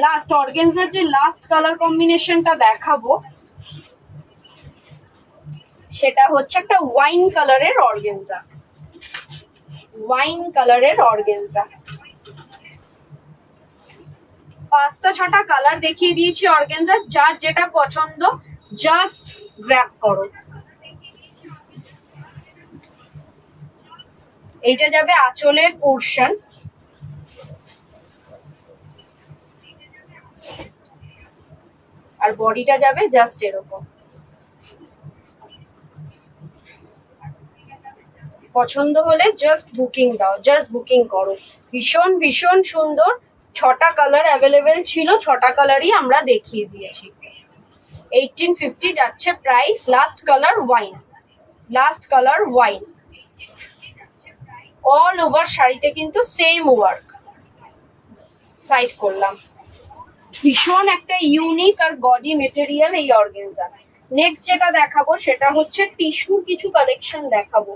লাস্ট অর্গানজার যে লাস্ট কালার কম্বিনেশনটা দেখাবো সেটা হচ্ছে একটা ওয়াইন কালারের অর্গানজা। 5টা-6টা কালার দেখিয়ে দিয়েছি অর্গানজা। যার যেটা পছন্দ জাস্ট গ্র্যাব করো। এইটা যাবে আঁচলের পোর্শন, আর বডিটা যাবে জাস্ট এরকম। পছন্দ হলে জাস্ট বুকিং করো। ভীষণ সুন্দর। 6টা কালার অ্যাভেলেবেল ছিল, 6টা কালারই আমরা দেখিয়ে দিয়েছি। 1850 যাচ্ছে price. Last colour wine. All over শাড়িতে কিন্তু সেম ওয়ার্ক। সাইড করলাম। ভীষণ একটা ইউনিক আর গডি মেটেরিয়াল এই অর্গানজা। নেক্সট যেটা দেখাবো সেটা হচ্ছে টিস্যুর কিছু কালেকশন দেখাবো।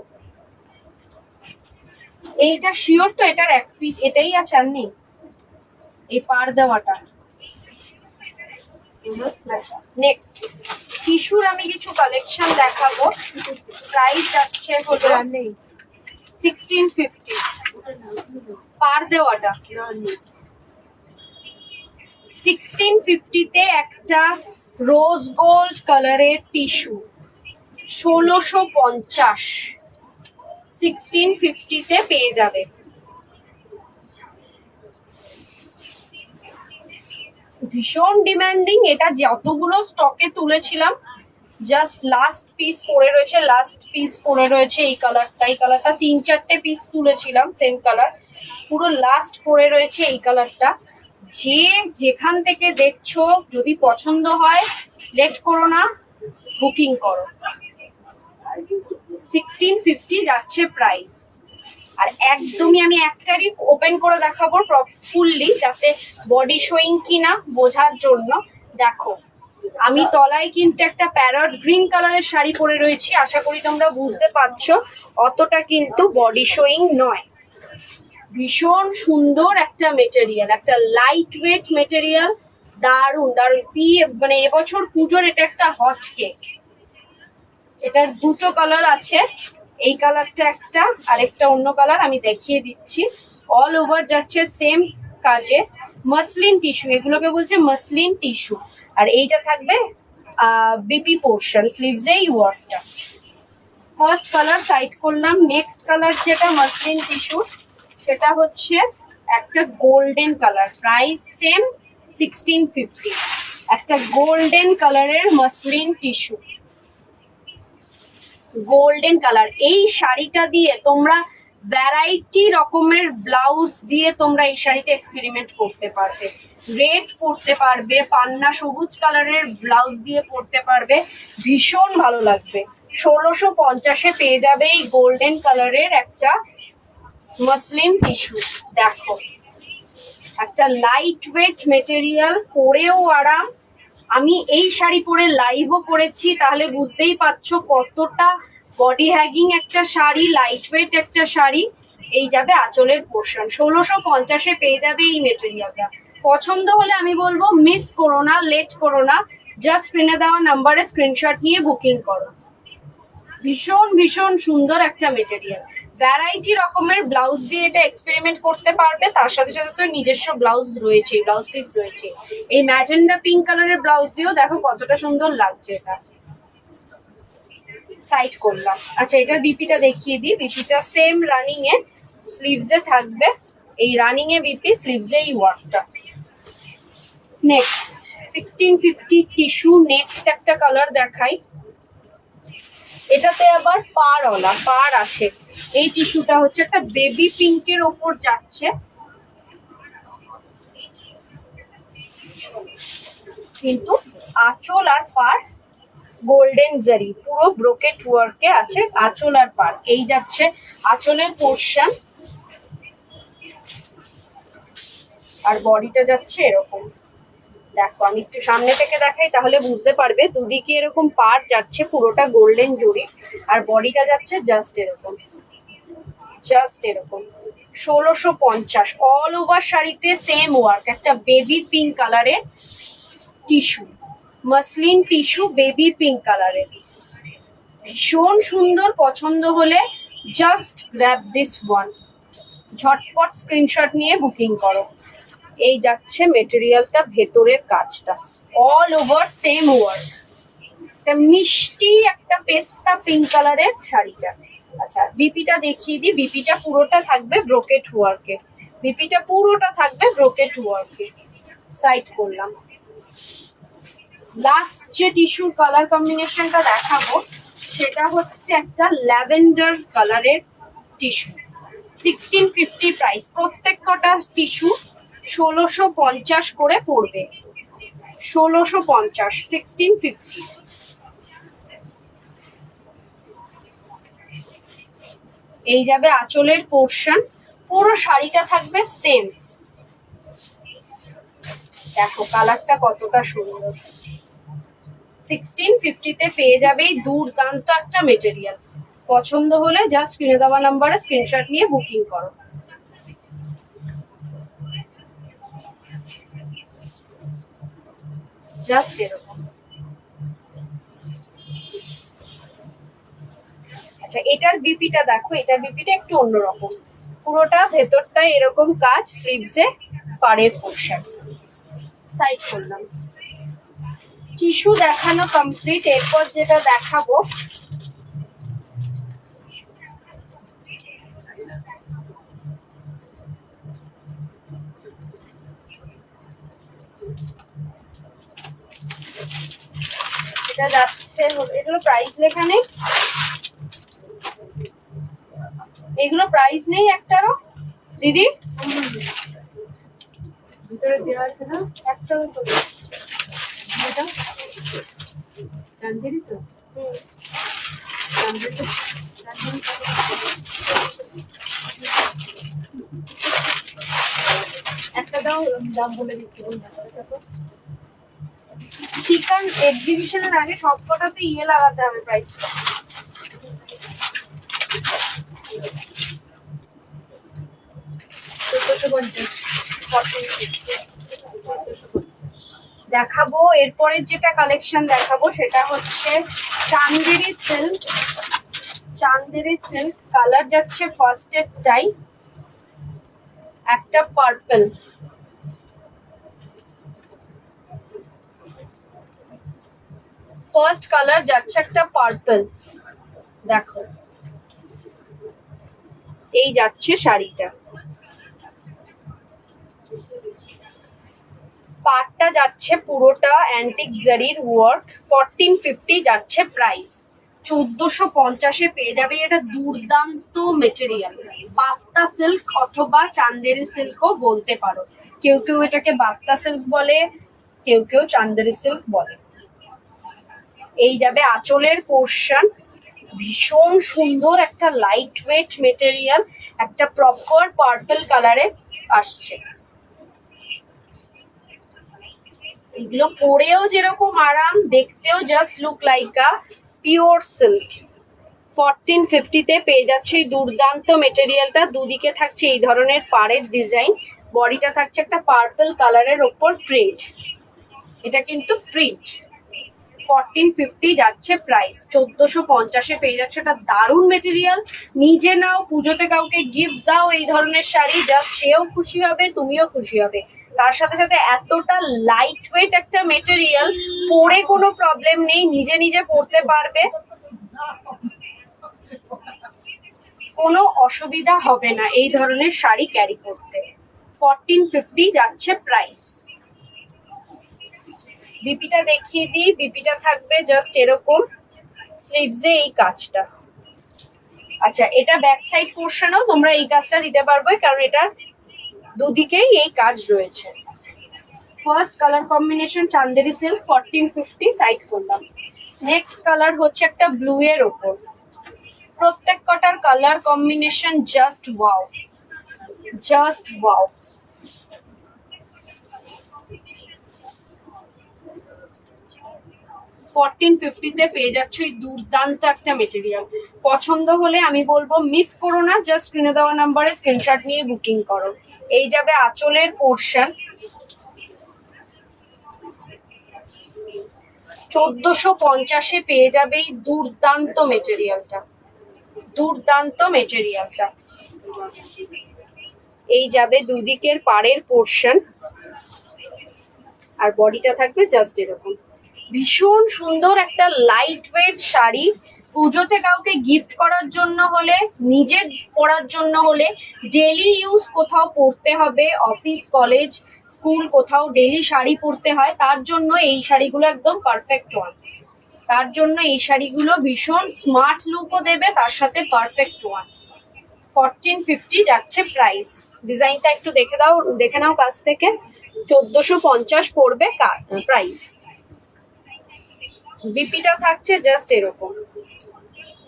এইটা শিওর তো এটার এক পিস এটাই আছে, আর নেই এই পার দেওয়াটা। আচ্ছা নেক্সট টিস্যুর আমি কিছু কালেকশন দেখাবো। প্রাইস যাচ্ছে হলো 1650 পার দেওয়াটা। 1650 একটা রোজ গোল্ড কালারের টিস্যু 1650 1650 পেয়ে যাবে। ভীষণ ডিমান্ডিং, এটা যতগুলো স্টকে তুলেছিলাম জাস্ট লাস্ট পিস পড়ে রয়েছে এই কালারটা 3-4টে পিস তুলেছিলাম সেম কালার, পুরো লাস্ট পড়ে রয়েছে এই কালারটা। যে যেখান থেকে দেখছো যদি পছন্দ হয় লেট করো না, বুকিং করো। 1650 যাচ্ছে প্রাইস। আর একদমই আমি একটারই ওপেন করে দেখাবো ফুললি, যাতে বডি শোয়িং কিনা বোঝার জন্য। দেখো আমি তলায় কিন্তু একটা প্যারট গ্রিন কালারের শাড়ি পরে রয়েছি, আশা করি তোমরা বুঝতে পারছো অতটা কিন্তু বডি শোয়িং নয়। ভীষণ সুন্দর একটা মেটেরিয়াল, একটা লাইট ওয়েট মেটেরিয়াল, দারুণ দারুণ। মানে এবছর পুজোর এটা একটা হট কেক। এটার দুটো কালার আছে, এই কালারটা একটা আর একটা অন্য কালার আমি দেখিয়ে দিচ্ছি। অল ওভার যাচ্ছে সেম কাজে, মাসলিন টিস্যু, এগুলোকে বলছে মাসলিন টিস্যু। আর এইটা থাকবে বিপি পোর্শন, স্লিভস এই ওয়ার্কটা। ফার্স্ট কালার সাইড করলাম। নেক্সট কালার যেটা মাসলিন টিস্যু, সেটা হচ্ছে একটা গোল্ডেন কালার, প্রাইস সেম 1650। একটা গোল্ডেন কালারের মাসলিন টিস্যু, গোল্ডেন কালার। এই শাড়িটা দিয়ে তোমরা ভ্যারাইটি রকমের ব্লাউজ দিয়ে তোমরা এই শাড়িটা এক্সপেরিমেন্ট করতে পারবে। রেড পরতে পারবে, পান্না সবুজ কালারের ব্লাউজ দিয়ে পরতে পারবে, ভীষণ ভালো লাগবে। 1650 পেয়ে যাবে এই গোল্ডেন কালারের একটা মাসলিন টিস্যু। দেখো একটা লাইট ওয়েট মেটেরিয়াল, পরেও আরাম। আমি এই শাড়ি পরে লাইভও করেছি, তাহলে বুঝতেই পারছো কতটা বডি হ্যাগিং একটা শাড়ি, লাইট ওয়েট একটা শাড়ি। এই যাবে আঁচলের পোর্শন, 1650 পেয়ে যাবে এই মেটেরিয়ালটা। পছন্দ হলে আমি বলবো মিস করো না, লেট করো না, জাস্ট স্ক্রিনে দেওয়া নাম্বারে স্ক্রিনশট নিয়ে বুকিং করো। ভীষণ ভীষণ সুন্দর একটা মেটেরিয়াল, ভ্যারাইটি রকমের ব্লাউজ দিয়ে এটা এক্সপেরিমেন্ট করতে পারবে। তার সাথে সাথে তো নিজস্ব ব্লাউজ রয়েছে, ব্লাউজ পিস রয়েছে। এই ম্যাজেন্ডা পিঙ্ক কালারের ব্লাউজ দিয়েও দেখো কতটা সুন্দর লাগছে। এটা সাইড করলাম। আচ্ছা এটার বিপিটা দেখিয়ে দিই। বিপিটা সেম রানিং এ, স্লিভস এ থাকবে, এই রানিং এ বিপি, স্লিভস এ এই ওয়ার্কটা। Next 1650 tissue. নেক্সট একটা কালার দেখাই, এটাতে আবার পার আছে। এই টিস্যুটা হচ্ছে একটা বেবি পিঙ্কের ওপর যাচ্ছে, কিন্তু আঁচল আর পার গোল্ডেন জারি, পুরো ব্রোকেট ওয়ার্কে আছে আঁচল আর পার। এই যাচ্ছে আঁচলের পোর্শন, আর বডিটা যাচ্ছে এরকম। দেখো আমি একটু সামনে থেকে দেখাই তাহলে বুঝতে পারবে। দুদিকে এরকম পার যাচ্ছে, পুরোটা গোল্ডেন জরি, আর বডিটা যাচ্ছে জাস্ট এরকম, জাস্ট এরকম। 1650 অল ওভার শাড়িতে সেম ওয়ার্ক, একটা বেবি পিঙ্ক কালারের tissue, muslin tissue, baby pink কালারের, ভীষণ সুন্দর। পছন্দ হলে জাস্ট গ্র্যাব দিস ওয়ান, ঝটপট স্ক্রিনশট নিয়ে বুকিং করো। এই যাচ্ছে মেটেরিয়ালটা, ভেতরের কাজটা অল ওভার সেম ওয়ার্ক, একটা মিষ্টি একটা পেস্তা পিঙ্ক কালারের শাড়িটা। আচ্ছা বিপিটা দেখিয়ে দিই। বিপিটা পুরোটা থাকবে ব্রোকেট ওয়ার্কে, বিপিটা পুরোটা থাকবে ব্রোকেট ওয়ার্কে। সাইড করলাম। লাস্ট যে টিস্যুর কালার কম্বিনেশনটা দেখাবো সেটা হচ্ছে একটা ল্যাভেন্ডার কালারের টিস্যু, 1650 প্রাইস। প্রত্যেক কটা টিস্যু 1650 করে পড়বে, 1650, 1650। এই যাবে আঁচলের পোর্শন, পুরো শাড়িটা থাকবে সেম। দেখো কালারটা কতটা সুন্দর। 1650 পেয়ে যাবে এই দুর্দান্ত একটা মেটেরিয়াল। পছন্দ হলে জাস্ট স্ক্রিনে দেওয়া নাম্বারে স্ক্রিনশট নিয়ে বুকিং করো। জাস্ট এরকম। আচ্ছা, এটার বিপিটা দেখো, এটার বিপিটা একটু অন্যরকম, পুরোটা ভেতরটা এরকম কাজ, স্লিভসে পাড়ের পোর্শন। সাইড করলাম। টিস্যু দেখানো কমপ্লিট। এরপর যেটা দেখাবো এটা যাচ্ছে, এগুলো প্রাইস লেখা নেই, এগুলো প্রাইস নেই একটারও দিদি, ভিতরে দেওয়া আছে না একটাও তো, এটা জানতেই তো। একটা দাও, দাম বলে দিচ্ছি। চিকেন এক্সিবিশনের আগে সবকটাতে ইয়ে লাগাতে হবে প্রাইস। দেখাবো এরপরের যেটা কালেকশন দেখাবো সেটা হচ্ছে Chanderi silk. Chanderi silk colour যাচ্ছে ফার্স্টের টাই একটা পার্পল, ফার্স্ট কালার যাচ্ছে একটা পার্পল, দেখো এই যাচ্ছে শাড়িটা, পাটটা যাচ্ছে পুরোটা অ্যান্টিক জারির ওয়ার্ক, 1450 যাচ্ছে প্রাইস। 1450-এ পেয়ে যাবে এটা দুর্দান্ত মেটেরিয়াল, বাফতা সিল্ক অথবা চান্দেরি সিল্কও বলতে পারো, কেউ কেউ এটাকে বাফতা সিল্ক বলে, কেউ কেউ চান্দেরি সিল্ক বলে। এই যাবে আঁচলের পোর্শন, ভীষণ সুন্দর একটা লাইট ওয়েট মেটেরিয়াল, একটা প্রপার পার্পল কালারে আসছে। এগুলো পরেও যেরকম আরাম, দেখতেও just look like a pure silk. 1450-তে পেয়ে যাচ্ছে এই দুর্দান্ত মেটেরিয়ালটা, দুদিকে থাকছে এই ধরনের পাড়ের ডিজাইন, বডিটা থাকছে একটা পার্পল কালারের ওপর প্রিন্ট, এটা কিন্তু প্রিন্ট। 1450 যাচ্ছে প্রাইস, 1450-এ পেয়ে যাচ্ছে, এটা দারুণ মেটেরিয়াল। নিজে নাও, পুজোতে কাউকে গিফট দাও এই ধরনের শাড়ি, জাস্ট সেও খুশি হবে, তুমিও খুশি হবে। তার সাথে সাথে এতটা লাইট ওয়েট একটা মেটেরিয়াল, পরে কোনো প্রবলেম নেই, নিজে নিজে পরতে পারবে, কোনো অসুবিধা হবে না এই ধরনের শাড়ি ক্যারি করতে। 1450 যাচ্ছে প্রাইস। বিপিটা দেখিয়ে দিই, বিপিটা থাকবে জাস্ট এরকম, স্লিভসে এই কাজটা। আচ্ছা, এটা ব্যাক সাইড পোর্শনও তোমরা এই কাজটা দিতে পারবে, কারণ এটার দুদিকেই এই কাজ রয়েছে। First colour combination Chanderi silk, 1450 side করলাম। নেক্সট কালার হচ্ছে একটা ব্লু এর ওপর, প্রত্যেক কটার colour combination just wow, just wow. 1450-তে পেয়ে যাচ্ছ এই দুর্দান্ত একটা মেটেরিয়াল। পছন্দ হলে আমি বলবো মিস করো না, জাস্ট স্ক্রিনে দেওয়া নাম্বারে স্ক্রিনশট নিয়ে বুকিং করো। এই যাবে আঁচলের পোর্শন, 1450-এ পেয়ে যাবে এই দুর্দান্ত মেটেরিয়ালটা, দুর্দান্ত মেটেরিয়ালটা। এই যাবে দুদিকের পাড়ের পোর্শন, আর বডিটা থাকবে জাস্ট এরকম। ভীষণ সুন্দর একটা লাইট ওয়েট শাড়ি, পুজোতে কাউকে গিফট করার জন্য হলে, নিজে পরার জন্য হলে, ডেলি ইউজ কোথাও পরতে হবে, অফিস কলেজ স্কুল কোথাও ডেলি শাড়ি পরতে হয়, তার জন্য এই শাড়িগুলো একদম পারফেক্ট ওয়ান। তার জন্য এই শাড়িগুলো ভীষণ স্মার্ট লুকও দেবে, তার সাথে পারফেক্ট ওয়ান। 1450 যাচ্ছে প্রাইস। ডিজাইনটা একটু দেখে দাও, দেখে নাও কাছ থেকে। 1450 পড়বে প্রাইস। বিপিটা থাকছে জাস্ট এরকম,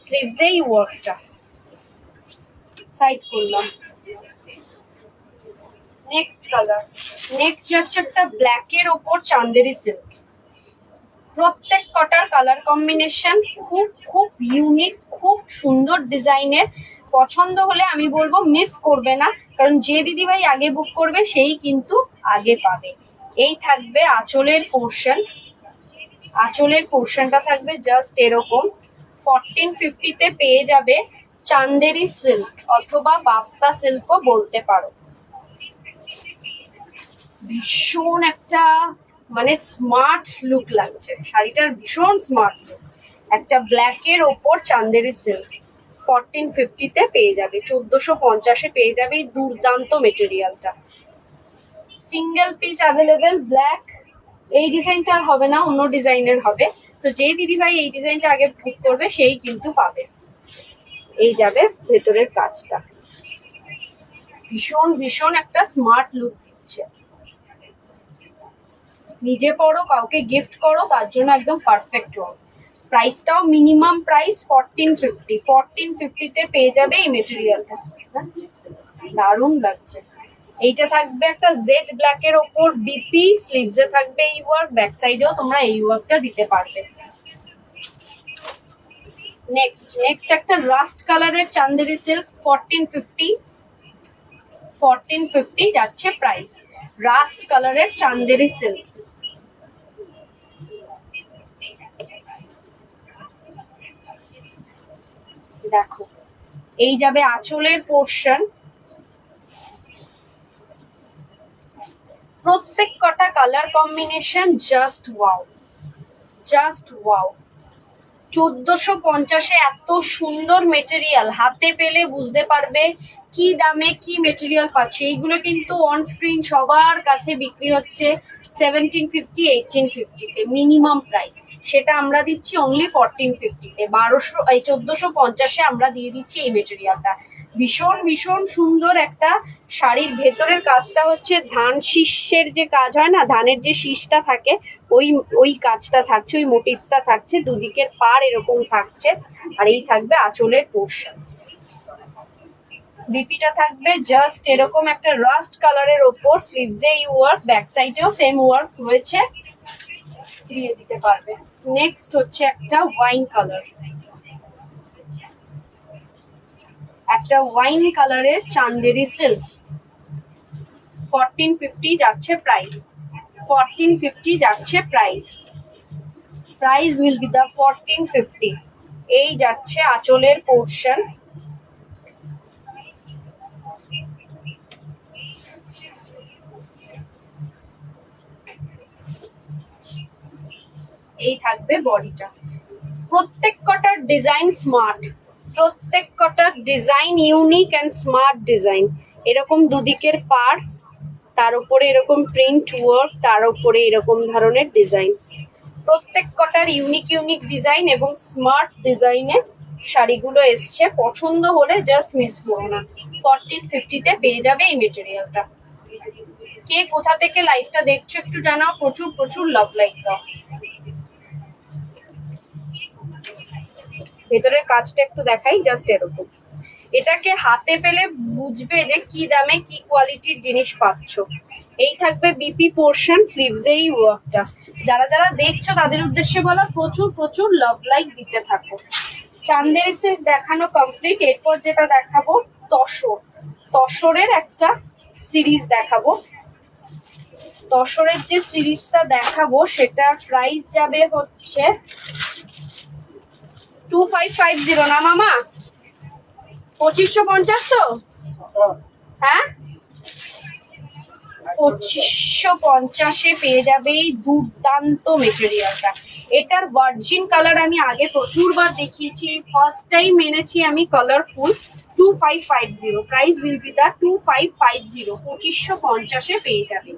স্লিভসেই ওয়ার্কটা। সাইড করলাম। নেক্সট কালার, নেক্সট যাচ্ছে একটা ব্ল্যাকের ওপর চান্দেরি সিল্ক। প্রত্যেক কটার কালার কম্বিনেশন খুব খুব ইউনিক, খুব সুন্দর ডিজাইনের। পছন্দ হলে আমি বলবো মিস করবে না, কারণ যে দিদিভাই আগে বুক করবে সেই কিন্তু আগে পাবে। এই থাকবে আঁচলের পোর্শন, আঁচলের পোর্শনটা থাকবে জাস্ট এরকম। 1450-তে পেয়ে যাবে চান্দেরি সিল্ক অথবা বাফতা সিল্কও বলতে পারো। ভীষণ একটা মানে স্মার্ট লুক লাগছে শাড়িটার, ভীষণ স্মার্ট লুক। একটা ব্ল্যাকের ওপর চান্দেরি সিল্ক 1450-তে পেয়ে যাবে, 1450-এ পেয়ে যাবে এই দুর্দান্ত মেটেরিয়ালটা। Single piece available black. এই ডিজাইনটা আর হবে না, অন্য ডিজাইনের হবে। তো যে দিদিভাই এই ডিজাইনটা আগে বুক করবে সেই কিন্তু পাবে। এই যাবে ভেতরের কাজটা, ভীষণ ভীষণ একটা স্মার্ট লুক দিচ্ছে। নিজে পড়ো, কাউকে গিফট করো, তার জন্য একদম পারফেক্ট রং। প্রাইসটাও মিনিমাম প্রাইস 1450। 1450-তে পেয়ে যাবে এই মেটেরিয়ালটা। দারুণ লাগছে। এইটা থাকবে একটা জেড ব্ল্যাক এর ওপর বিপি, স্লিভসে থাকবে এই ওয়ার্ক, ব্যাক সাইডেও তোমরা এই ওয়ার্কটা দিতে পারবে। নেক্সট একটা রাস্ট কালারের চান্দেরি সিল্ক 1450। 1450 যাচ্ছে প্রাইস। রাস্ট কালারের চান্দেরি সিল্ক, দেখো এই যাবে আঁচলের পোর্শন। প্রত্যেক কটা colour combination just wow, just wow. 1450-এ এত সুন্দর মেটেরিয়াল হাতে পেলে বুঝতে পারবে কি দামে কি মেটেরিয়াল পাচ্ছে। এইগুলো কিন্তু অন স্ক্রিন সবার কাছে বিক্রি হচ্ছে 1750, 1850-তে মিনিমাম প্রাইস, সেটা আমরা দিচ্ছি অনলি 1450-তে। 1450-এ আমরা দিয়ে দিচ্ছি এই মেটেরিয়ালটা। ভীষণ ভীষণ সুন্দর একটা শাড়ির ভেতরের কাজটা হচ্ছে ধান শীষের যে কাজ হয় না, ধানের যে শীষটা থাকে ওই ওই কাজটা থাকছে, ওই মোটিভসটা থাকছে, দুদিকের পার এরকম থাকছে। আর এই থাকবে আঁচলের পোর্শন। বিপিটা থাকবে জাস্ট এরকম একটা রাস্ট কালারের ওপর, স্লিভসে এই ওয়ার্ক, ব্যাক সাইডেও সেম ওয়ার্ক রয়েছে, দিয়ে দিতে পারবে। নেক্সট হচ্ছে একটা ওয়াইন কালার, একটা ওয়াইন কালারের চান্দেরি সিল্ক 1450 যাচ্ছে প্রাইস। 1450 যাচ্ছে প্রাইস। প্রাইস উইল বি দা 1450। এই যাচ্ছে আঁচলের পোর্শন। এই থাকবে বডিটা। প্রত্যেক কটার ডিজাইন স্মার্ট, প্রত্যেক কটার design unique and smart design. এরকম দুদিকের পার, তার উপরে এরকম প্রিন্ট ওয়ার্ক, তার উপরে এরকম ধরনের ডিজাইন। প্রত্যেক কটার ইউনিক ইউনিক ডিজাইন এবং স্মার্ট ডিজাইনের শাড়িগুলো এসছে। পছন্দ হলে জাস্ট মিস করো না। 1450-তে পেয়ে যাবে এই মেটেরিয়ালটা। কে কোথা থেকে লাইভটা দেখছো একটু জানাও, প্রচুর প্রচুর লাভ লাইক দাও। ভেতরের কাজটা একটু দেখাই, জাস্ট এরকম। এটাকে হাতে পেলে বুঝবে যে কি দামে কি কোয়ালিটির জিনিস পাচ্ছ। এই থাকবে বিপি পোর্শন, স্লিভসে এই ওয়ার্কটা। যারা যারা দেখছো তাদের উদ্দেশ্যে বলা, প্রচুর প্রচুর লাভ লাইক দিতে থাকো। চান্দেরি সিল্ক দেখানো কমপ্লিট। এরপর যেটা দেখাবো তসর, তসরের একটা সিরিজ দেখাবো। তসরের যে সিরিজটা দেখাবো সেটার প্রাইস যাবে হচ্ছে 2550 না মামা? 2550 তো? হ্যাঁ, 2550-এ পেয়ে যাবে এই দুর্দান্ত মেটেরিয়ালটা। এটার ভার্জিন কালার আমি আগে প্রচুর বার দেখিয়েছি, ফার্স্ট টাইম এনেছি আমি কালারফুল। 2550 প্রাইস উইল বি দা 2550। 2550-এ পেয়ে যাবে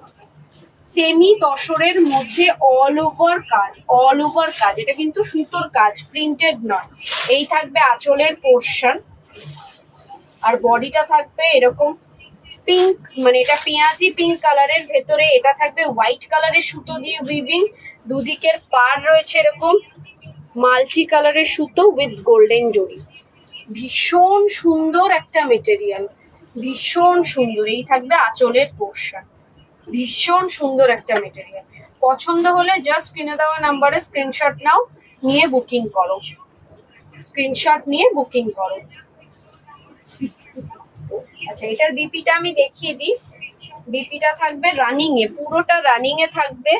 সেমি তসরের মধ্যে অল ওভার কাজ, অল ওভার কাজ। এটা কিন্তু সুতোর কাজ, প্রিন্টেড নয়। এই থাকবে আঁচলের পোর্শন, আর বডিটা থাকবে এরকম পিঙ্ক, মানে এটা পেঁয়াজি পিঙ্ক কালারের ভেতরে। এটা থাকবে হোয়াইট কালারের সুতো দিয়ে উইভিং, দুদিকের পার রয়েছে এরকম মাল্টি কালারের সুতো উইথ গোল্ডেন জরি। ভীষণ সুন্দর একটা মেটেরিয়াল, ভীষণ সুন্দর। এই থাকবে আঁচলের পোর্শন, ভীষণ সুন্দর একটা মেটেরিয়াল। পছন্দ হলে জাস্ট স্ক্রিনে দেওয়া নাম্বারে স্ক্রিনশট নাও, নিয়ে বুকিং করো, স্ক্রিনশট নিয়ে বুকিং করো। আচ্ছা, এটার বিপিটা আমি দেখিয়ে দিই। বিপিটা থাকবে রানিং এ, পুরোটা রানিং এ থাকবে।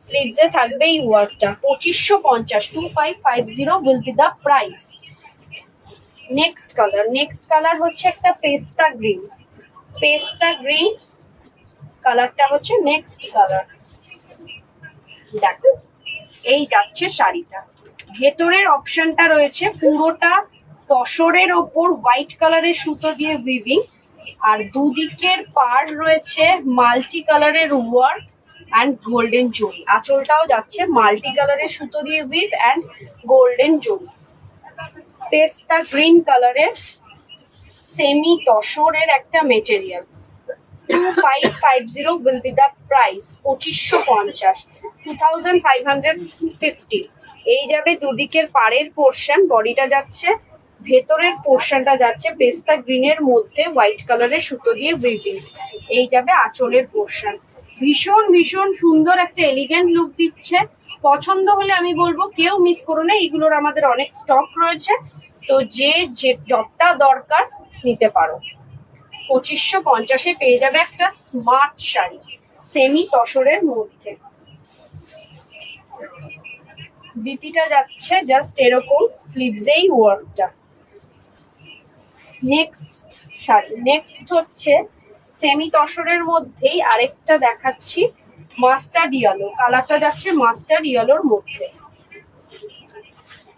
স্লিভসে থাকবে এই ওয়ার্কটা। 2550, 2550 will be the price. Next colour হচ্ছে একটা পেস্তা গ্রিন কালারটা হচ্ছে নেক্সট কালার। দেখো এই যাচ্ছে শাড়িটা, ভেতরের অপশনটা রয়েছে পুরোটা তসরের ওপর হোয়াইট কালারের সুতো দিয়ে উইভিং, আর দুদিকের পাড় রয়েছে মাল্টি কালারের ওয়ার্ক অ্যান্ড গোল্ডেন জরি। আঁচলটাও যাচ্ছে মাল্টি কালারের সুতো দিয়ে উইভ অ্যান্ড গোল্ডেন জরি। পেস্তা গ্রিন কালারের সেমি তসরের একটা material. 2550 will be the price, 2550, 2550। এই যাবে দুদিকের পাড়ের পোর্শন, বডিটা যাচ্ছে, ভেতরের পোর্শনটা যাচ্ছে পেস্তা গ্রিনের মধ্যে হোয়াইট কালারের সুতো দিয়ে উইভিং। এই যাবে আঁচলের পোর্শন। ভীষণ ভীষণ সুন্দর একটা এলিগেন্ট লুক দিচ্ছে। পছন্দ হলে আমি বলবো কেউ মিস করো না, এইগুলোর আমাদের অনেক স্টক রয়েছে, তো যে যতটা দরকার নিতে পারো। 2550 পেয়ে যাবে একটা স্মার্ট শাড়ি সেমি তসরের মধ্যে। বিপিটা যাচ্ছে জাস্ট এরকম, স্লিভসেই ওয়ার্কটা। নেক্সট হচ্ছে সেমি তসরের মধ্যেই আরেকটা দেখাচ্ছি, মাস্টার্ড ইয়েলো কালারটা যাচ্ছে মাস্টার্ড ইয়েলোর মধ্যে।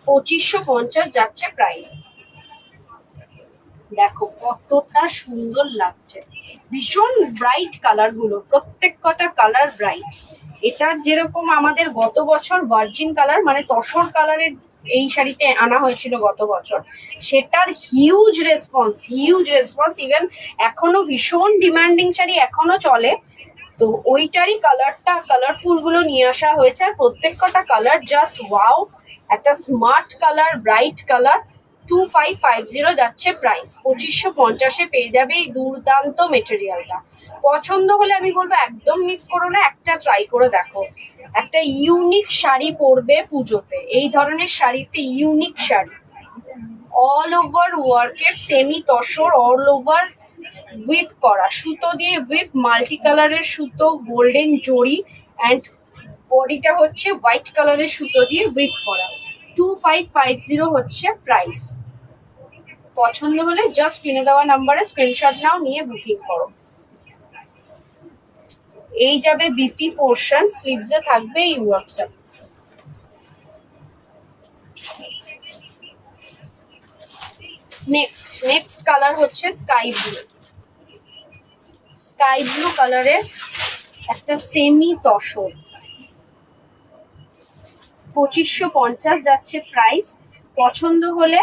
2550 যাচ্ছে প্রাইস। দেখো কতটা সুন্দর লাগছে, ভীষণ ব্রাইট কালার গুলো, প্রত্যেক কটা কালার ব্রাইট। এটার যেরকম আমাদের গত বছর ভার্জিন কালার মানে তসর কালারের এই শাড়িতে আনা হয়েছিল গত বছর, সেটার হিউজ রেসপন্স। ইভেন এখনো ভীষণ ডিমান্ডিং শাড়ি এখনো চলে, তো ওইটারই কালারফুল গুলো নিয়ে আসা হয়েছে। আর প্রত্যেক কটা কালার জাস্ট ওয়াও, একটা স্মার্ট কালার, ব্রাইট কালার। 2550 যাচ্ছে প্রাইস। 2550 পেয়ে যাবে এই দুর্দান্ত মেটেরিয়ালটা। পছন্দ হলে আমি বলবো একদম মিস করো না, একটা ট্রাই করে দেখো। একটা ইউনিক শাড়ি পরবে পুজোতে, এই ধরনের শাড়িতে ইউনিক শাড়ি, অল ওভার ওয়ার্কের semi tussar, all over we've করা সুতো দিয়ে উইভ, মাল্টি কালারের সুতো, গোল্ডেন জরি অ্যান্ড বডিটা হচ্ছে হোয়াইট কালারের সুতো দিয়ে উইভ করা। 2550 হচ্ছে প্রাইস। পছন্দ হলে জাস্ট কিনে দেওয়া নাম্বারে স্ক্রিনশট নাও, নিয়ে বুকিং করো। এই যাবে বিপি পোর্শন, স্লিভসে থাকবে এই ওয়ার্কটা। নেক্সট কালার হচ্ছে স্কাই ব্লু কালারের একটা সেমি তসর। 2550 যাচ্ছে প্রাইস। পছন্দ হলে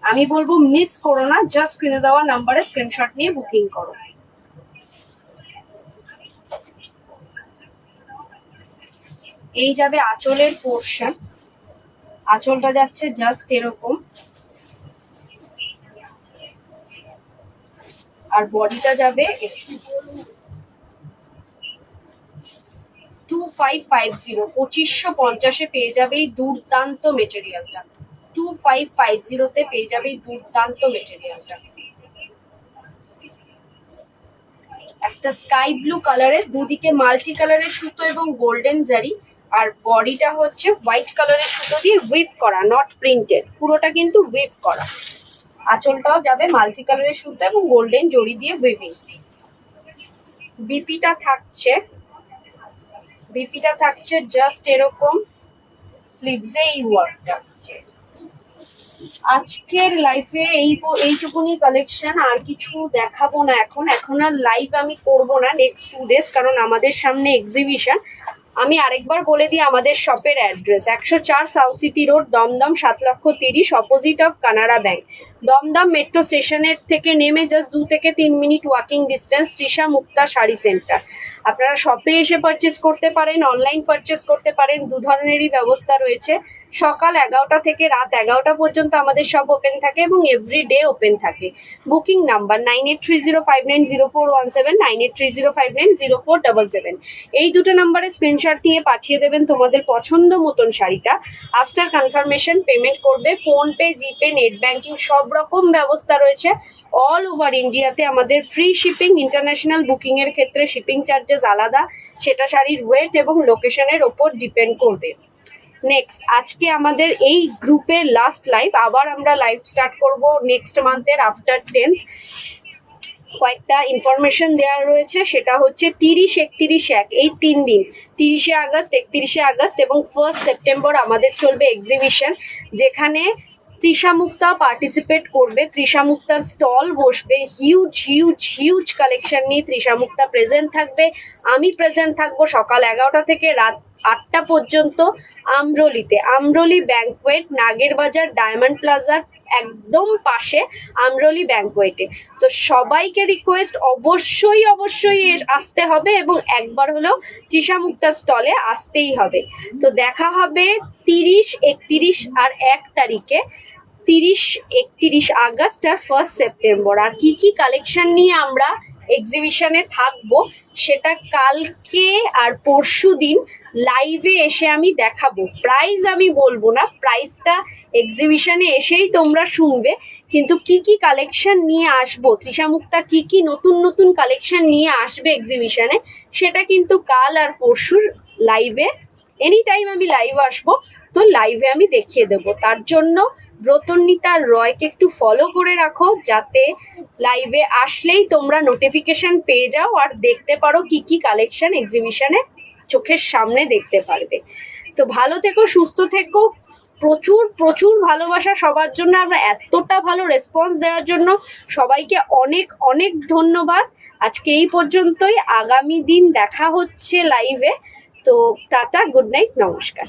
আমি বলবো মিস করো না, জাস্ট কিনে দেওয়া নাম্বারে স্ক্রিনশট নিয়ে বুকিং করো। এই যাবে আঁচলের পোর্শন, আঁচলটা যাচ্ছে জাস্ট এরকম, আর বডিটা যাবে 2550। 2550 পেয়ে যাবে এই দুর্দান্ত মেটেরিয়ালটা। 2550 পেয়ে যাবে এই দুর্দান্ত মেটেরিয়ালটা। একটা স্কাই ব্লু কালারের, দুদিকে মাল্টি কালারের সুতো এবং গোল্ডেন জারি, আর বডিটা হচ্ছে হোয়াইট কালারের সুতো দিয়ে উইভ করা, নট প্রিন্টেড, পুরোটা কিন্তু উইভ করা। আঁচলটাও যাবে মাল্টি কালারের সুতো এবং গোল্ডেন জরি দিয়ে উইভিং। বিপিটা থাকছে জাস্ট এরকম, স্লিভসে এই ওয়ার্কটা। আজকের লাইফে এইটুকুনি কালেকশন, আর কিছু দেখাবো না এখন আর লাইভ আমি করব না নেক্সট 2 days, কারণ আমাদের সামনে এক্সিবিশন। আমি আরেকবার বলে দিই আমাদের শপের address, 104 south city road, Dumdum 7,30,000, opposite of Canara bank. Dumdum metro স্টেশনের থেকে নেমে জাস্ট 2 থেকে 3 minute walking distance, Trisha Mukta saree centre. আপনারা শপে এসে পারচেস করতে পারেন, অনলাইন পারচেস করতে পারেন, দু ধরনেরই ব্যবস্থা রয়েছে। সকাল 11টা থেকে রাত 11টা পর্যন্ত আমাদের সব ওপেন থাকে এবং এভরিডে ওপেন থাকে। Booking number 9830590417, 9830590477। এই দুটো নাম্বারে স্ক্রিনশট নিয়ে পাঠিয়ে দেবেন তোমাদের পছন্দ মতন শাড়িটা। আফটার কনফার্মেশন পেমেন্ট করবে। ফোনপে, জিপে, নেট ব্যাংকিং সব রকম ব্যবস্থা রয়েছে। অল ওভার ইন্ডিয়াতে আমাদের ফ্রি শিপিং। ইন্টারন্যাশনাল বুকিং এর ক্ষেত্রে শিপিং চার্জেস আলাদা, সেটা শাড়ির ওয়েট এবং লোকেশনের ওপর ডিপেন্ড করবে। নেক্সট, আজকে আমাদের এই গ্রুপের লাস্ট লাইভ। আবার আমরা লাইভ স্টার্ট করব নেক্সট মান্থের আফটার 10th। কয়েকটা ইনফরমেশন দেওয়া রয়েছে, সেটা হচ্ছে 30, 31, 1 এই 3 দিন, 30শে আগস্ট, 31শে আগস্ট এবং 1st সেপ্টেম্বর আমাদের চলবে এক্সিবিশন, যেখানে তৃষা মুক্তা পার্টিসিপেট করবে। তৃষা মুক্তার স্টল বসবে, হিউজ হিউজ হিউজ কালেকশন নিয়ে তৃষা মুক্তা প্রেজেন্ট থাকবে। আমি প্রেজেন্ট থাকবো সকাল 11টা থেকে রাত 8টা পর্যন্ত আমরোলিতে। আমরোলি ব্যাংকোয়েট, নাগের বাজার ডায়মন্ড প্লাজার একদম পাশে আমরোলি ব্যাংকোয়েটে। তো সবাইকে রিকোয়েস্ট, অবশ্যই অবশ্যই আসতে হবে এবং একবার হলেও তৃষা মুক্তার স্টলে আসতেই হবে। তো দেখা হবে 30, 31 আর 1 তারিখে, 30, 31 আগস্ট আর 1st সেপ্টেম্বর। আর কি কি কালেকশন নিয়ে আমরা এক্সিবিশনে থাকবো সেটা কালকে আর পরশু দিন লাইভে এসে আমি দেখাবো। প্রাইস আমি বলবো না, প্রাইসটা এক্সিবিশনে এসেই তোমরা শুনবে। কিন্তু কি কি কালেকশন নিয়ে আসবো, তৃষা মুক্তা কি কি নতুন নতুন কালেকশন নিয়ে আসবে এক্সিবিশনে, সেটা কিন্তু কাল আর পরশুর লাইভে, এনি টাইম আমি লাইভ আসবো, তো লাইভে আমি দেখিয়ে দেবো। তার জন্য ব্রতন্বিতা রয়কে একটু ফলো করে রাখো, যাতে লাইভে আসলেই তোমরা নোটিফিকেশন পেয়ে যাও আর দেখতে পারো কি কি কালেকশন এক্সিবিশনে চোখের সামনে দেখতে পারবে। তো ভালো থেকো, সুস্থ থেকো, প্রচুর প্রচুর ভালোবাসা সবার জন্য। আমরা এতটা ভালো রেসপন্স দেওয়ার জন্য সবাইকে অনেক অনেক ধন্যবাদ। আজকে এই পর্যন্তই, আগামী দিন দেখা হচ্ছে লাইভে। তো টাটা, গুড নাইট, নমস্কার।